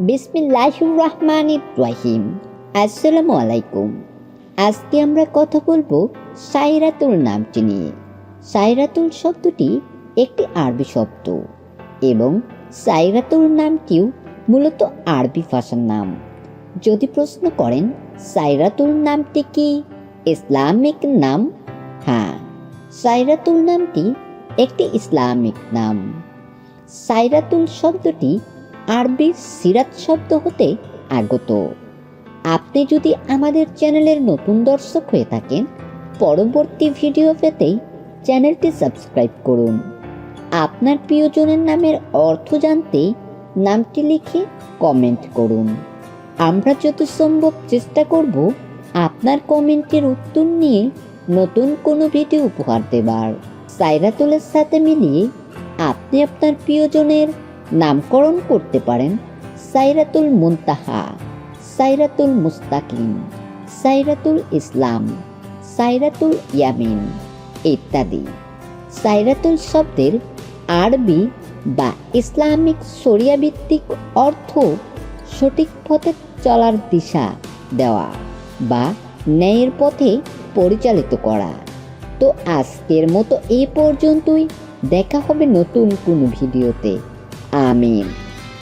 বিসমিল্লাহির রহমানির রহিম। আসসালামু আলাইকুম। আজকে আমরা কথা বলবো সাইরাতুল নামটি নিয়ে। সাইরাতুল শব্দটি একটি আরবি শব্দ এবং সাইরাতুল নামটিও মূলত আরবি ভাষার নাম। যদি প্রশ্ন করেন সাইরাতুল নামটি কি ইসলামিক নাম? হ্যাঁ, সাইরাতুল নামটি একটি ইসলামিক নাম। সাইরাতুল শব্দটি আরবি সিরাত শব্দ হতে আগত। আপনি যদি আমাদের চ্যানেলের নতুন দর্শক হয়ে থাকেন, পরবর্তী ভিডিও পেতেই চ্যানেলটি সাবস্ক্রাইব করুন। আপনার প্রিয়জনের নামের অর্থ জানতে নামটি লিখে কমেন্ট করুন। আমরা যত সম্ভব চেষ্টা করব আপনার কমেন্টের উত্তর নিয়ে নতুন কোনো ভিডিও উপহার দেবার। সাইরাতুলের সাথে মিলিয়ে আপনি আপনার প্রিয়জনের নামকরণ করতে পারেন সাইরাতুল মুনতাহা, সাইরাতুল মুস্তাকিম, সাইরাতুল ইসলাম, সাইরাতুল ইয়ামিন ইত্যাদি। সাইরাতুল শব্দের আরবি বা ইসলামিক শরিয়া ভিত্তিক অর্থ সঠিক পথে চলার দিশা দেওয়া বা ন্যায়ের পথে পরিচালিত করা। তো আজকের মতো এই পর্যন্তই। দেখা হবে নতুন কোনো ভিডিওতে। আমিন।